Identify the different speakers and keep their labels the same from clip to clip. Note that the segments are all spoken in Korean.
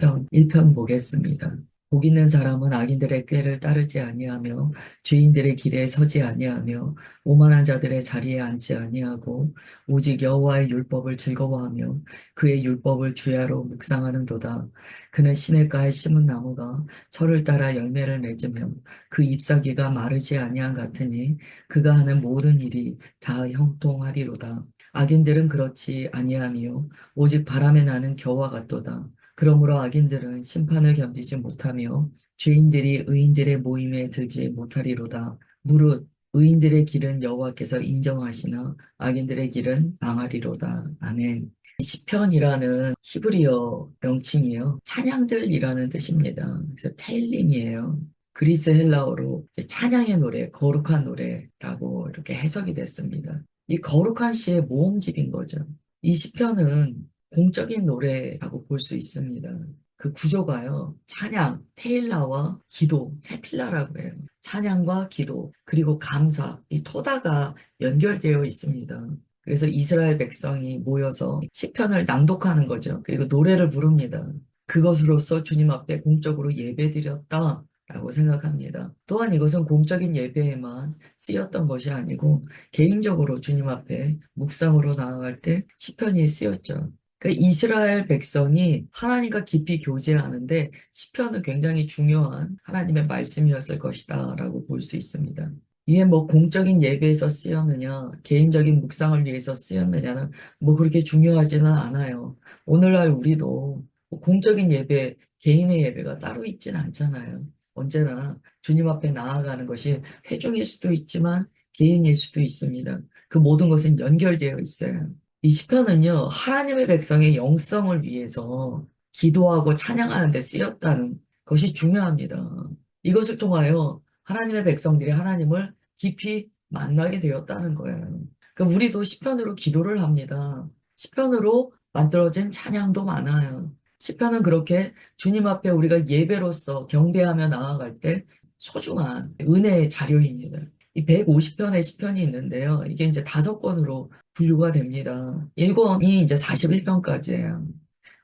Speaker 1: 시편 1편 보겠습니다. 복 있는 사람은 악인들의 꾀를 따르지 아니하며 죄인들의 길에 서지 아니하며 오만한 자들의 자리에 앉지 아니하고 오직 여호와의 율법을 즐거워하며 그의 율법을 주야로 묵상하는도다. 그는 시냇가에 심은 나무가 철을 따라 열매를 맺으며 그 잎사귀가 마르지 아니한 같으니 그가 하는 모든 일이 다 형통하리로다. 악인들은 그렇지 아니하며 오직 바람에 나는 겨와 같도다. 그러므로 악인들은 심판을 견디지 못하며 죄인들이 의인들의 모임에 들지 못하리로다. 무릇 의인들의 길은 여호와께서 인정하시나 악인들의 길은 망하리로다. 아멘. 이 시편이라는 히브리어 명칭이에요. 찬양들이라는 뜻입니다. 그래서 테일림이에요. 그리스 헬라어로 이제 찬양의 노래, 거룩한 노래라고 이렇게 해석이 됐습니다. 이 거룩한 시의 모음집인 거죠. 이 시편은 공적인 노래라고 볼 수 있습니다. 그 구조가요, 찬양, 테일라와 기도, 테필라라고 해요. 찬양과 기도, 그리고 감사, 이 토다가 연결되어 있습니다. 그래서 이스라엘 백성이 모여서 시편을 낭독하는 거죠. 그리고 노래를 부릅니다. 그것으로써 주님 앞에 공적으로 예배드렸다. 라고 생각합니다. 또한 이것은 공적인 예배에만 쓰였던 것이 아니고 개인적으로 주님 앞에 묵상으로 나아갈 때 시편이 쓰였죠. 그 이스라엘 백성이 하나님과 깊이 교제하는데 시편은 굉장히 중요한 하나님의 말씀이었을 것이다라고 볼 수 있습니다. 이게 뭐 공적인 예배에서 쓰였느냐, 개인적인 묵상을 위해서 쓰였느냐는 뭐 그렇게 중요하지는 않아요. 오늘날 우리도 뭐 공적인 예배, 개인의 예배가 따로 있지는 않잖아요. 언제나 주님 앞에 나아가는 것이 회중일 수도 있지만 개인일 수도 있습니다. 그 모든 것은 연결되어 있어요. 이 시편은요, 하나님의 백성의 영성을 위해서 기도하고 찬양하는 데 쓰였다는 것이 중요합니다. 이것을 통하여 하나님의 백성들이 하나님을 깊이 만나게 되었다는 거예요. 그러니까 우리도 시편으로 기도를 합니다. 시편으로 만들어진 찬양도 많아요. 시편은 그렇게 주님 앞에 우리가 예배로서 경배하며 나아갈 때 소중한 은혜의 자료입니다. 이 150편의 시편이 있는데요. 이게 이제 5권으로 분류가 됩니다. 1권이 이제 41편까지예요.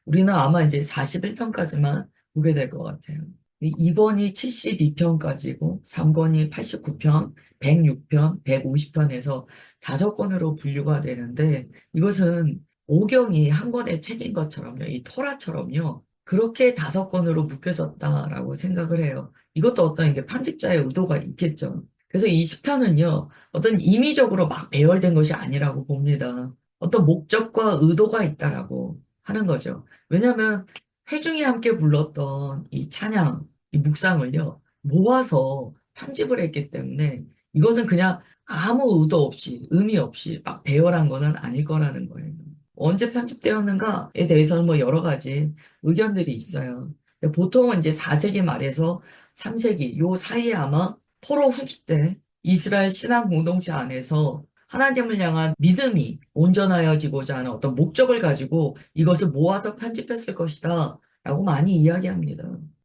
Speaker 1: 우리는 아마 이제 41편까지만 보게 될 것 같아요. 2권이 72편까지고, 3권이 89편, 106편, 150편에서 5권으로 분류가 되는데, 이것은 오경이 한 권의 책인 것처럼요, 이 토라처럼요, 그렇게 5권으로 묶여졌다라고 생각을 해요. 이것도 어떤 이게 편집자의 의도가 있겠죠. 그래서 이 시편은요, 어떤 임의적으로 막 배열된 것이 아니라고 봅니다. 어떤 목적과 의도가 있다라고 하는 거죠. 왜냐하면 회중이 함께 불렀던 이 찬양, 이 묵상을요, 모아서 편집을 했기 때문에 이것은 그냥 아무 의도 없이, 의미 없이 막 배열한 거는 아닐 거라는 거예요. 언제 편집되었는가에 대해서는 뭐 여러 가지 의견들이 있어요. 근데 보통은 이제 4세기 말에서 3세기, 요 사이에 아마 포로 후기 때 이스라엘 신앙 공동체 안에서 하나님을 향한 믿음이 온전하여지고자 하는 어떤 목적을 가지고 이것을 모아서 편집했을 것이다 라고 많이 이야기합니다.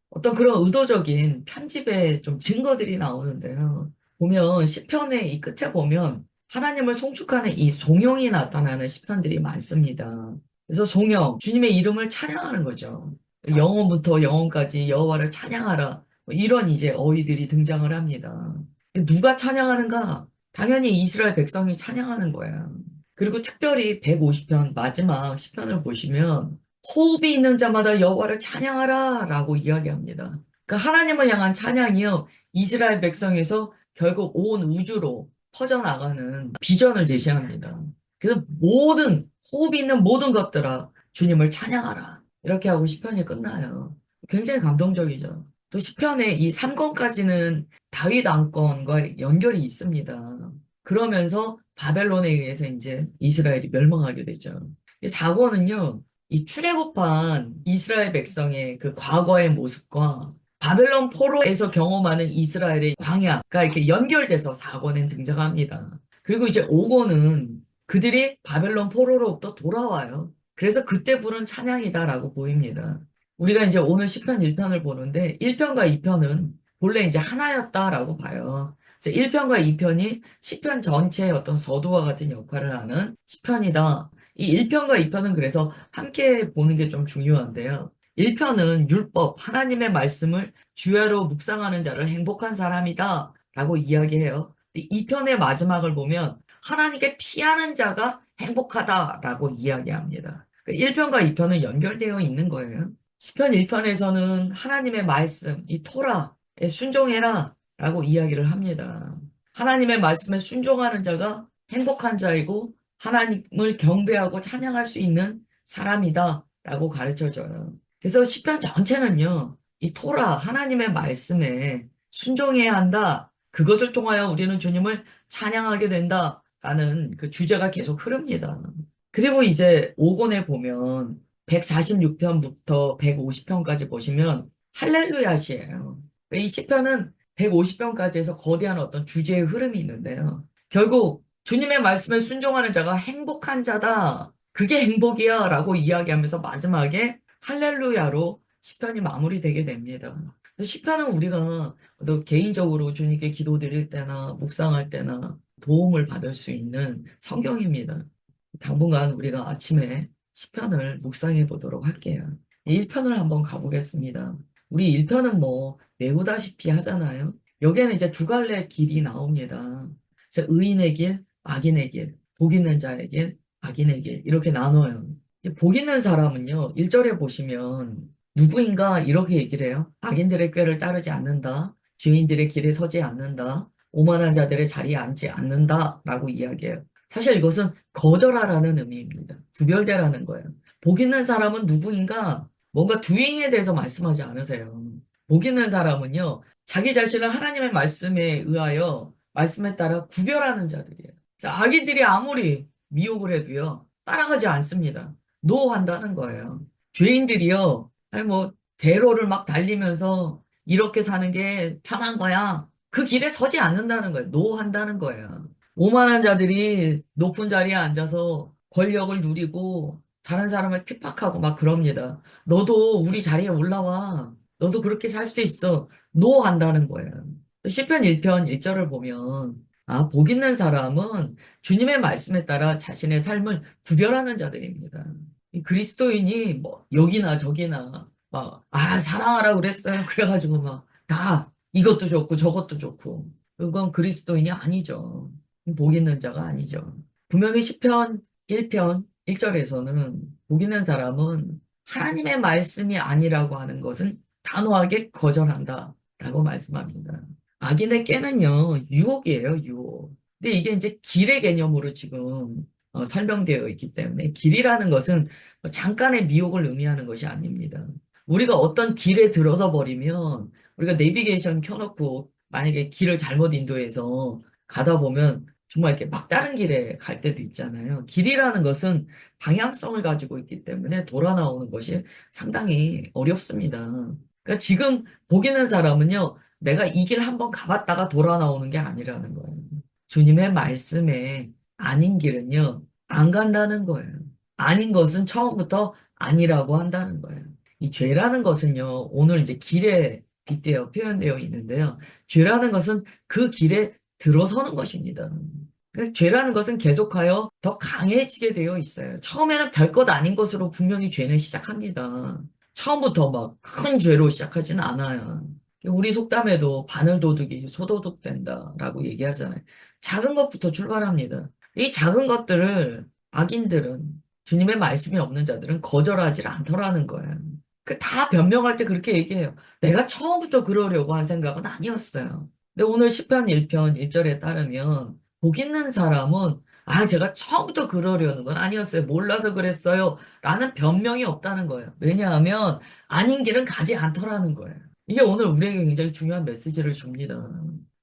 Speaker 1: 어떤 그런 의도적인 편집의 좀 증거들이 나오는데요. 보면 시편의 이 끝에 보면 하나님을 송축하는 이 송영이 나타나는 시편들이 많습니다. 그래서 송영, 주님의 이름을 찬양하는 거죠. 영원부터 영원까지 여호와를 찬양하라. 뭐 이런 이제 어휘들이 등장을 합니다. 누가 찬양하는가? 당연히 이스라엘 백성이 찬양하는 거야. 그리고 특별히 150편 마지막 시편을 보시면 호흡이 있는 자마다 여호와를 찬양하라 라고 이야기합니다. 그러니까 하나님을 향한 찬양이요. 이스라엘 백성에서 결국 온 우주로 퍼져나가는 비전을 제시합니다. 그래서 모든 호흡이 있는 모든 것들아 주님을 찬양하라. 이렇게 하고 시편이 끝나요. 굉장히 감동적이죠. 또 시편의 이 3권까지는 다윗 왕권과 연결이 있습니다. 그러면서 바벨론에 의해서 이제 이스라엘이 멸망하게 되죠. 이 4권은요, 이 출애굽한 이스라엘 백성의 그 과거의 모습과 바벨론 포로에서 경험하는 이스라엘의 광야가 이렇게 연결돼서 4권에 등장합니다. 그리고 이제 5권은 그들이 바벨론 포로로부터 돌아와요. 그래서 그때 부른 찬양이다라고 보입니다. 우리가 이제 오늘 시편 1편을 보는데 1편과 2편은 본래 이제 하나였다라고 봐요. 그래서 1편과 2편이 시편 전체의 어떤 서두와 같은 역할을 하는 시편이다. 이 1편과 2편은 그래서 함께 보는 게 좀 중요한데요. 1편은 율법, 하나님의 말씀을 주야로 묵상하는 자를 행복한 사람이다 라고 이야기해요. 2편의 마지막을 보면 하나님께 피하는 자가 행복하다라고 이야기합니다. 1편과 2편은 연결되어 있는 거예요. 시편 1편에서는 하나님의 말씀, 이 토라에 순종해라 라고 이야기를 합니다. 하나님의 말씀에 순종하는 자가 행복한 자이고 하나님을 경배하고 찬양할 수 있는 사람이다 라고 가르쳐줘요. 그래서 시편 전체는요, 이 토라, 하나님의 말씀에 순종해야 한다. 그것을 통하여 우리는 주님을 찬양하게 된다라는 그 주제가 계속 흐릅니다. 그리고 이제 5권에 보면 146편부터 150편까지 보시면 할렐루야시예요. 이 시편은 150편까지 해서 거대한 어떤 주제의 흐름이 있는데요. 결국 주님의 말씀에 순종하는 자가 행복한 자다. 그게 행복이야 라고 이야기하면서 마지막에 할렐루야로 시편이 마무리되게 됩니다. 시편은 우리가 또 개인적으로 주님께 기도드릴 때나 묵상할 때나 도움을 받을 수 있는 성경입니다. 당분간 우리가 아침에 시편을 묵상해 보도록 할게요. 1편을 한번 가보겠습니다. 우리 1편은 뭐 외우다시피 하잖아요. 여기에는 이제 두 갈래 길이 나옵니다. 그래서 의인의 길, 악인의 길, 복 있는 자의 길, 악인의 길 이렇게 나눠요. 이제 복 있는 사람은요. 1절에 보시면 누구인가 이렇게 얘기를 해요. 악인들의 꾀를 따르지 않는다. 죄인들의 길에 서지 않는다. 오만한 자들의 자리에 앉지 않는다. 라고 이야기해요. 사실 이것은 거절하라는 의미입니다. 구별되라는 거예요. 복 있는 사람은 누구인가? 뭔가 doing에 대해서 말씀하지 않으세요. 복 있는 사람은요, 자기 자신을 하나님의 말씀에 의하여 말씀에 따라 구별하는 자들이에요. 자, 악인들이 아무리 미혹을 해도요, 따라가지 않습니다. 노한다는 거예요. 죄인들이요, 아니 뭐 대로를 막 달리면서 이렇게 사는 게 편한 거야. 그 길에 서지 않는다는 거예요. 노한다는 거예요. 오만한 자들이 높은 자리에 앉아서 권력을 누리고 다른 사람을 핍박하고 막 그럽니다. 너도 우리 자리에 올라와. 너도 그렇게 살 수 있어. 노한다는 거예요. 시편 1편 1절을 보면 복 있는 사람은 주님의 말씀에 따라 자신의 삶을 구별하는 자들입니다. 이 그리스도인이 뭐 여기나 저기나 막 사랑하라 그랬어요. 그래가지고 막 다 이것도 좋고 저것도 좋고 그건 그리스도인이 아니죠. 복 있는 자가 아니죠. 분명히 시편 1편 1절에서는 복 있는 사람은 하나님의 말씀이 아니라고 하는 것은 단호하게 거절한다 라고 말씀합니다. 악인의 깨는요, 유혹이에요, 유혹. 근데 이게 이제 길의 개념으로 지금 설명되어 있기 때문에 길이라는 것은 뭐 잠깐의 미혹을 의미하는 것이 아닙니다. 우리가 어떤 길에 들어서 버리면 우리가 내비게이션 켜놓고 만약에 길을 잘못 인도해서 가다 보면 정말 이렇게 막다른 길에 갈 때도 있잖아요. 길이라는 것은 방향성을 가지고 있기 때문에 돌아 나오는 것이 상당히 어렵습니다. 그러니까 지금 보기는 사람은요, 내가 이 길 한번 가봤다가 돌아 나오는 게 아니라는 거예요. 주님의 말씀에 아닌 길은요, 안 간다는 거예요. 아닌 것은 처음부터 아니라고 한다는 거예요. 이 죄라는 것은요, 오늘 이제 길에 빗대어 표현되어 있는데요. 죄라는 것은 그 길에 들어서는 것입니다. 그 죄라는 것은 계속하여 더 강해지게 되어 있어요. 처음에는 별것 아닌 것으로 분명히 죄는 시작합니다. 처음부터 막 큰 죄로 시작하지는 않아요. 우리 속담에도 바늘도둑이 소도둑 된다라고 얘기하잖아요. 작은 것부터 출발합니다. 이 작은 것들을 악인들은 주님의 말씀이 없는 자들은 거절하지 않더라는 거예요. 그 다 변명할 때 그렇게 얘기해요. 내가 처음부터 그러려고 한 생각은 아니었어요. 근데 오늘 시편 1편 1절에 따르면 복 있는 사람은 제가 처음부터 그러려는 건 아니었어요. 몰라서 그랬어요. 라는 변명이 없다는 거예요. 왜냐하면 아닌 길은 가지 않더라는 거예요. 이게 오늘 우리에게 굉장히 중요한 메시지를 줍니다.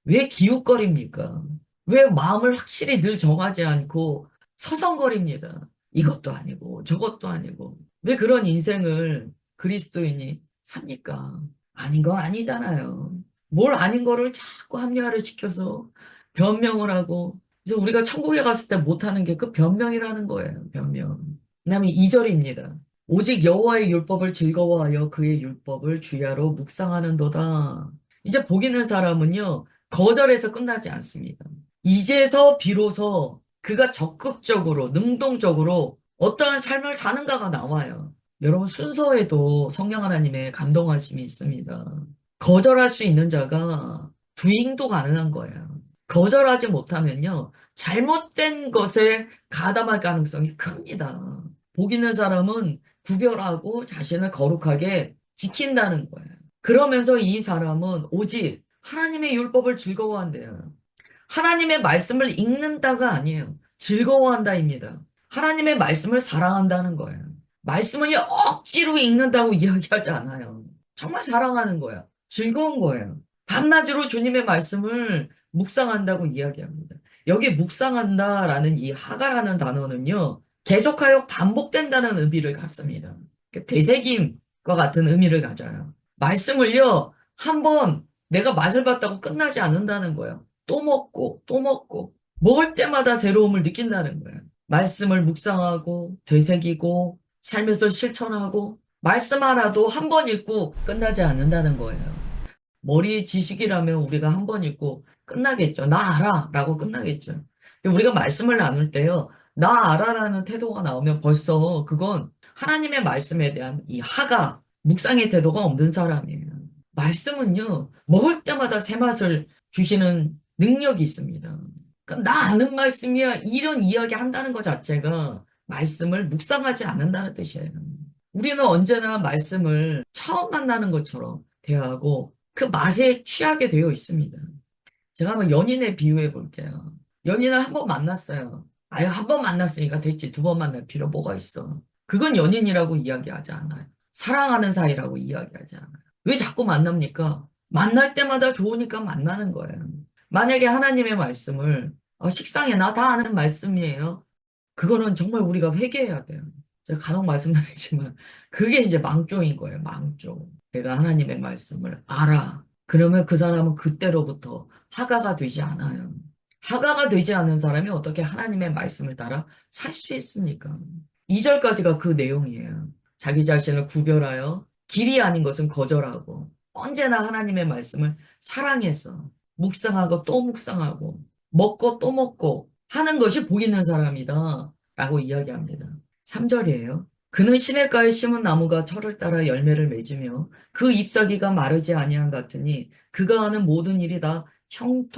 Speaker 1: 왜 기웃거립니까? 왜 마음을 확실히 늘 정하지 않고 서성거립니다. 이것도 아니고 저것도 아니고 왜 그런 인생을 그리스도인이 삽니까? 아닌 건 아니잖아요. 뭘 아닌 거를 자꾸 합리화를 시켜서 변명을 하고 그래서 우리가 천국에 갔을 때 못하는 게 그 변명이라는 거예요. 변명. 그다음에 2절입니다. 오직 여호와의 율법을 즐거워하여 그의 율법을 주야로 묵상하는도다. 이제 복 있는 사람은요. 거절해서 끝나지 않습니다. 이제서 비로소 그가 적극적으로 능동적으로 어떠한 삶을 사는가가 나와요. 여러분 순서에도 성령 하나님의 감동하심이 있습니다. 거절할 수 있는 자가 부인도 가능한 거예요. 거절하지 못하면요, 잘못된 것에 가담할 가능성이 큽니다. 복 있는 사람은 구별하고 자신을 거룩하게 지킨다는 거예요. 그러면서 이 사람은 오직 하나님의 율법을 즐거워한대요. 하나님의 말씀을 읽는다가 아니에요. 즐거워한다입니다. 하나님의 말씀을 사랑한다는 거예요. 말씀을 억지로 읽는다고 이야기하지 않아요. 정말 사랑하는 거야. 즐거운 거예요. 밤낮으로 주님의 말씀을 묵상한다고 이야기합니다. 여기 묵상한다라는 이 하가라는 단어는요, 계속하여 반복된다는 의미를 갖습니다. 되새김과 같은 의미를 가져요. 말씀을요, 한번 내가 맛을 봤다고 끝나지 않는다는 거예요. 또 먹고 또 먹고 먹을 때마다 새로움을 느낀다는 거예요. 말씀을 묵상하고 되새기고 삶에서 실천하고 말씀 하나도 한 번 읽고 끝나지 않는다는 거예요. 머리 지식이라면 우리가 한 번 읽고 끝나겠죠. 나 알아 라고 끝나겠죠. 우리가 말씀을 나눌 때요. 나 알아라는 태도가 나오면 벌써 그건 하나님의 말씀에 대한 이 하가 묵상의 태도가 없는 사람이에요. 말씀은요. 먹을 때마다 새 맛을 주시는 능력이 있습니다. 그러니까 나 아는 말씀이야 이런 이야기 한다는 것 자체가 말씀을 묵상하지 않는다는 뜻이에요. 우리는 언제나 말씀을 처음 만나는 것처럼 대하고 그 맛에 취하게 되어 있습니다. 제가 한번 연인에 비유해 볼게요. 연인을 한 번 만났어요. 아유, 한 번 만났으니까 됐지. 두 번 만날 필요 뭐가 있어. 그건 연인이라고 이야기하지 않아요. 사랑하는 사이라고 이야기하지 않아요. 왜 자꾸 만납니까? 만날 때마다 좋으니까 만나는 거예요. 만약에 하나님의 말씀을 식상에 나 다 아는 말씀이에요. 그거는 정말 우리가 회개해야 돼요. 제가 간혹 말씀드리지만 그게 이제 망조인 거예요. 망조. 내가 하나님의 말씀을 알아. 그러면 그 사람은 그때로부터 하가가 되지 않아요. 하가가 되지 않은 사람이 어떻게 하나님의 말씀을 따라 살 수 있습니까? 2절까지가 그 내용이에요. 자기 자신을 구별하여 길이 아닌 것은 거절하고 언제나 하나님의 말씀을 사랑해서 묵상하고 또 묵상하고 먹고 또 먹고 하는 것이 복 있는 사람이다 라고 이야기합니다. 3절이에요. 그는 시냇가에 심은 나무가 철을 따라 열매를 맺으며 그 잎사귀가 마르지 아니한 같으니 그가 하는 모든 일이 다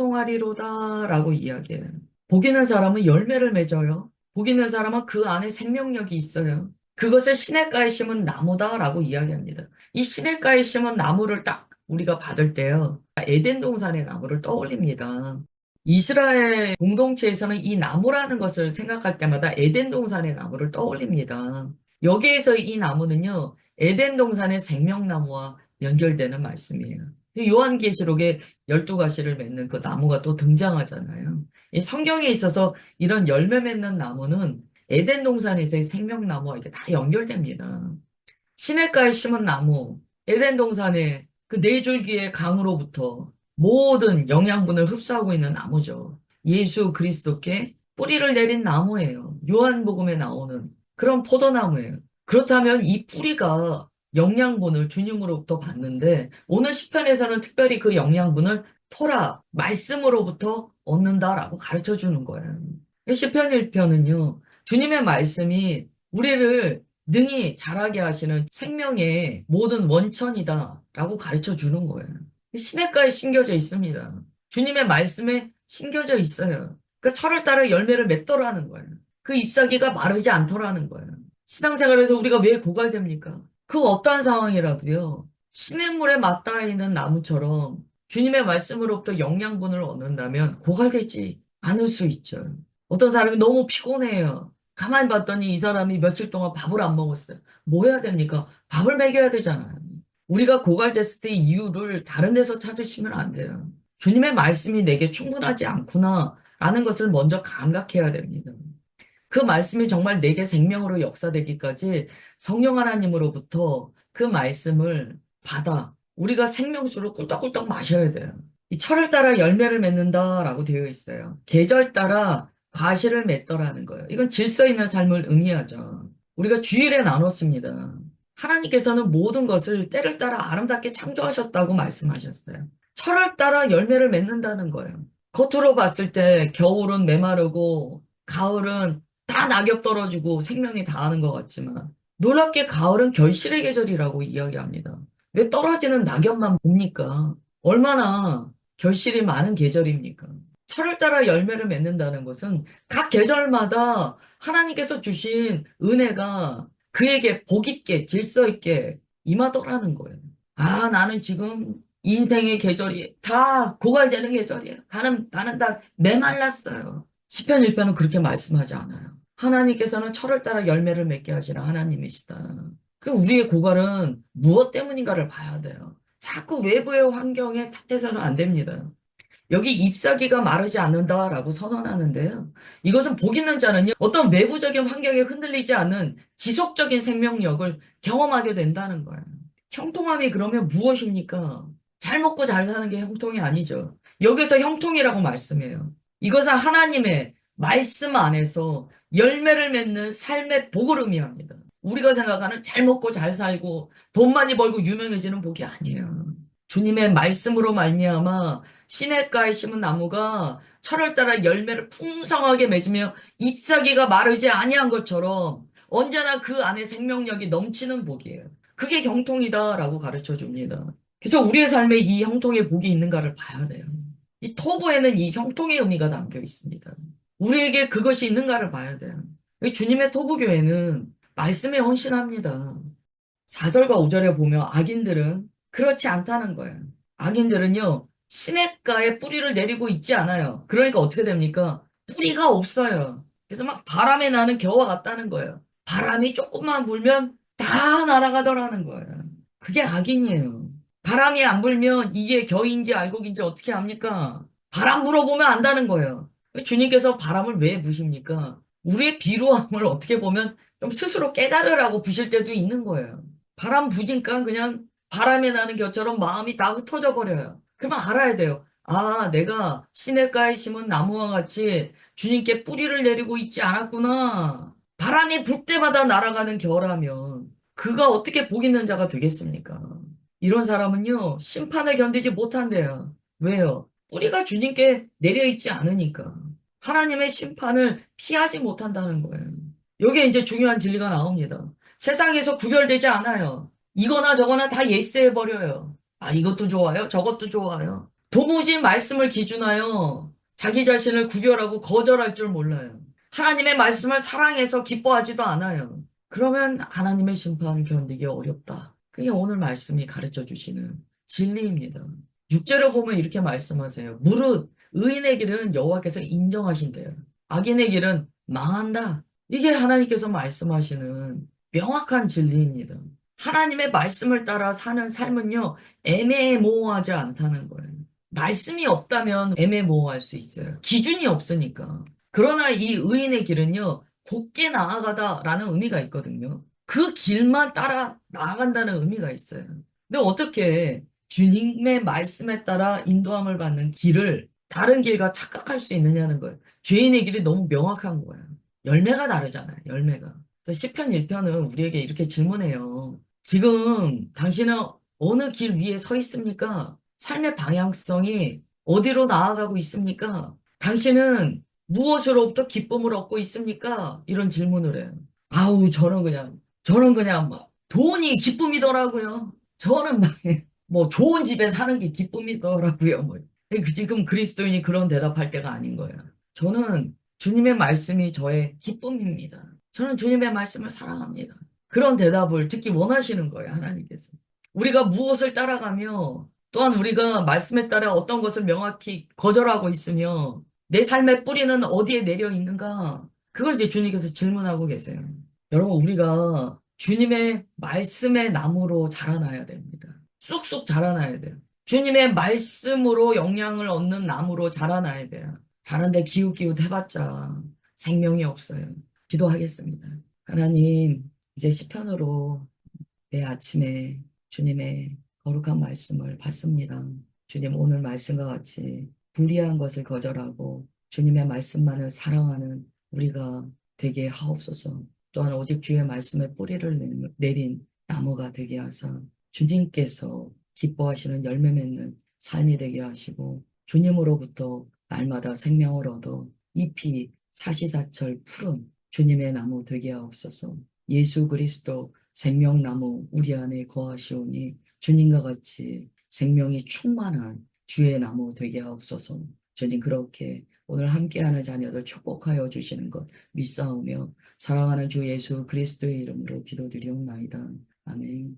Speaker 1: 형통하리로다 라고 이야기해요. 복 있는 사람은 열매를 맺어요. 복 있는 사람은 그 안에 생명력이 있어요. 그것을 시냇가에 심은 나무다라고 이야기합니다. 이 시냇가에 심은 나무를 딱 우리가 받을 때요. 에덴 동산의 나무를 떠올립니다. 이스라엘 공동체에서는 이 나무라는 것을 생각할 때마다 에덴 동산의 나무를 떠올립니다. 여기에서 이 나무는요, 에덴 동산의 생명나무와 연결되는 말씀이에요. 요한계시록에 12가지를 맺는 그 나무가 또 등장하잖아요. 이 성경에 있어서 이런 열매 맺는 나무는 에덴 동산에서의 생명나무와 이게 다 연결됩니다. 시냇가에 심은 나무, 에덴 동산의 그 네 줄기의 강으로부터 모든 영양분을 흡수하고 있는 나무죠. 예수 그리스도께 뿌리를 내린 나무예요. 요한복음에 나오는 그런 포도나무예요. 그렇다면 이 뿌리가 영양분을 주님으로부터 받는데 오늘 시편에서는 특별히 그 영양분을 토라, 말씀으로부터 얻는다라고 가르쳐 주는 거예요. 시편 1편은요, 주님의 말씀이 우리를 능히 자라게 하시는 생명의 모든 원천이다라고 가르쳐 주는 거예요. 시냇가에 심겨져 있습니다. 주님의 말씀에 심겨져 있어요. 그 철을 따라 열매를 맺더라는 거예요. 그 잎사귀가 마르지 않더라는 거예요. 신앙생활에서 우리가 왜 고갈됩니까? 그 어떠한 상황이라도요. 시냇물에 맞닿아 있는 나무처럼 주님의 말씀으로부터 영양분을 얻는다면 고갈되지 않을 수 있죠. 어떤 사람이 너무 피곤해요. 가만히 봤더니 이 사람이 며칠 동안 밥을 안 먹었어요. 뭐 해야 됩니까? 밥을 먹여야 되잖아요. 우리가 고갈됐을 때 이유를 다른 데서 찾으시면 안 돼요. 주님의 말씀이 내게 충분하지 않구나 라는 것을 먼저 감각해야 됩니다. 그 말씀이 정말 내게 생명으로 역사되기까지 성령 하나님으로부터 그 말씀을 받아 우리가 생명수를 꿀떡꿀떡 마셔야 돼요. 이 철을 따라 열매를 맺는다라고 되어 있어요. 계절 따라 과실을 맺더라는 거예요. 이건 질서 있는 삶을 의미하죠. 우리가 주일에 나눴습니다. 하나님께서는 모든 것을 때를 따라 아름답게 창조하셨다고 말씀하셨어요. 철을 따라 열매를 맺는다는 거예요. 겉으로 봤을 때 겨울은 메마르고 가을은 다 낙엽 떨어지고 생명이 다하는 것 같지만 놀랍게 가을은 결실의 계절이라고 이야기합니다. 왜 떨어지는 낙엽만 봅니까? 얼마나 결실이 많은 계절입니까? 철을 따라 열매를 맺는다는 것은 각 계절마다 하나님께서 주신 은혜가 그에게 복 있게 질서 있게 임하더라는 거예요. 아, 나는 지금 인생의 계절이 다 고갈되는 계절이에요. 나는 다 메말랐어요. 시편 1편은 그렇게 말씀하지 않아요. 하나님께서는 철을 따라 열매를 맺게 하시는 하나님이시다. 그 우리의 고갈은 무엇 때문인가를 봐야 돼요. 자꾸 외부의 환경에 탓해서는 안 됩니다. 여기 잎사귀가 마르지 않는다라고 선언하는데요. 이것은 복 있는 자는요, 어떤 외부적인 환경에 흔들리지 않는 지속적인 생명력을 경험하게 된다는 거예요. 형통함이 그러면 무엇입니까? 잘 먹고 잘 사는 게 형통이 아니죠. 여기서 형통이라고 말씀해요. 이것은 하나님의 말씀 안에서 열매를 맺는 삶의 복을 의미합니다. 우리가 생각하는 잘 먹고 잘 살고 돈 많이 벌고 유명해지는 복이 아니에요. 주님의 말씀으로 말미암아 시냇가에 심은 나무가 철을 따라 열매를 풍성하게 맺으며 잎사귀가 마르지 아니한 것처럼 언제나 그 안에 생명력이 넘치는 복이에요. 그게 형통이다라고 가르쳐 줍니다. 그래서 우리의 삶에 이 형통의 복이 있는가를 봐야 돼요. 이 토부에는 이 형통의 의미가 담겨 있습니다. 우리에게 그것이 있는가를 봐야 돼요. 주님의 토부교회는 말씀에 헌신합니다. 4절과 5절에 보면 악인들은 그렇지 않다는 거예요. 악인들은요, 시냇가에 뿌리를 내리고 있지 않아요. 그러니까 어떻게 됩니까? 뿌리가 없어요. 그래서 막 바람에 나는 겨와 같다는 거예요. 바람이 조금만 불면 다 날아가더라는 거예요. 그게 악인이에요. 바람이 안 불면 이게 겨인지 알곡인지 어떻게 합니까? 바람 불어보면 안다는 거예요. 주님께서 바람을 왜 부십니까? 우리의 비루함을 어떻게 보면 좀 스스로 깨달으라고 부실 때도 있는 거예요. 바람 부니까 그냥 바람에 나는 것처럼 마음이 다 흩어져 버려요. 그러면 알아야 돼요. 아, 내가 시냇가에 심은 나무와 같이 주님께 뿌리를 내리고 있지 않았구나. 바람이 불 때마다 날아가는 겨라면 그가 어떻게 복 있는 자가 되겠습니까? 이런 사람은요, 심판을 견디지 못한대요. 왜요? 뿌리가 주님께 내려 있지 않으니까. 하나님의 심판을 피하지 못한다는 거예요. 여기에 이제 중요한 진리가 나옵니다. 세상에서 구별되지 않아요. 이거나 저거나 다 예스해버려요. 아, 이것도 좋아요. 저것도 좋아요. 도무지 말씀을 기준하여 자기 자신을 구별하고 거절할 줄 몰라요. 하나님의 말씀을 사랑해서 기뻐하지도 않아요. 그러면 하나님의 심판 견디기 어렵다. 그게 오늘 말씀이 가르쳐 주시는 진리입니다. 6절을 보면 이렇게 말씀하세요. 무릇 의인의 길은 여호와께서 인정하신대요. 악인의 길은 망한다. 이게 하나님께서 말씀하시는 명확한 진리입니다. 하나님의 말씀을 따라 사는 삶은요, 애매모호하지 않다는 거예요. 말씀이 없다면 애매모호할 수 있어요. 기준이 없으니까. 그러나 이 의인의 길은요, 곧게 나아가다라는 의미가 있거든요. 그 길만 따라 나아간다는 의미가 있어요. 근데 어떻게 주님의 말씀에 따라 인도함을 받는 길을 다른 길과 착각할 수 있느냐는 거예요. 죄인의 길이 너무 명확한 거예요. 열매가 다르잖아요. 열매가. 그래서 시편 1편은 우리에게 이렇게 질문해요. 지금 당신은 어느 길 위에 서 있습니까? 삶의 방향성이 어디로 나아가고 있습니까? 당신은 무엇으로부터 기쁨을 얻고 있습니까? 이런 질문을 해요. 아우, 저는 그냥 막 돈이 기쁨이더라고요. 저는 막, 뭐 좋은 집에 사는 게 기쁨이더라고요. 뭐. 지금 그리스도인이 그런 대답할 때가 아닌 거예요. 저는 주님의 말씀이 저의 기쁨입니다. 저는 주님의 말씀을 사랑합니다. 그런 대답을 듣기 원하시는 거예요, 하나님께서. 우리가 무엇을 따라가며 또한 우리가 말씀에 따라 어떤 것을 명확히 거절하고 있으며 내 삶의 뿌리는 어디에 내려 있는가? 그걸 이제 주님께서 질문하고 계세요. 여러분, 우리가 주님의 말씀의 나무로 자라나야 됩니다. 쑥쑥 자라나야 돼요. 주님의 말씀으로 영향을 얻는 나무로 자라나야 돼요. 다른데 기웃기웃 해봤자 생명이 없어요. 기도하겠습니다. 하나님, 이제 시편으로 내 아침에 주님의 거룩한 말씀을 받습니다. 주님, 오늘 말씀과 같이 불의한 것을 거절하고 주님의 말씀만을 사랑하는 우리가 되게 하옵소서. 또한 오직 주의 말씀에 뿌리를 내린 나무가 되게 하사 주님께서 기뻐하시는 열매 맺는 삶이 되게 하시고 주님으로부터 날마다 생명을 얻어 잎이 사시사철 푸른 주님의 나무 되게 하옵소서. 예수 그리스도 생명나무 우리 안에 거하시오니 주님과 같이 생명이 충만한 주의 나무 되게 하옵소서. 주님 그렇게 오늘 함께하는 자녀들 축복하여 주시는 것 믿사오며 사랑하는 주 예수 그리스도의 이름으로 기도드리옵나이다. 아멘.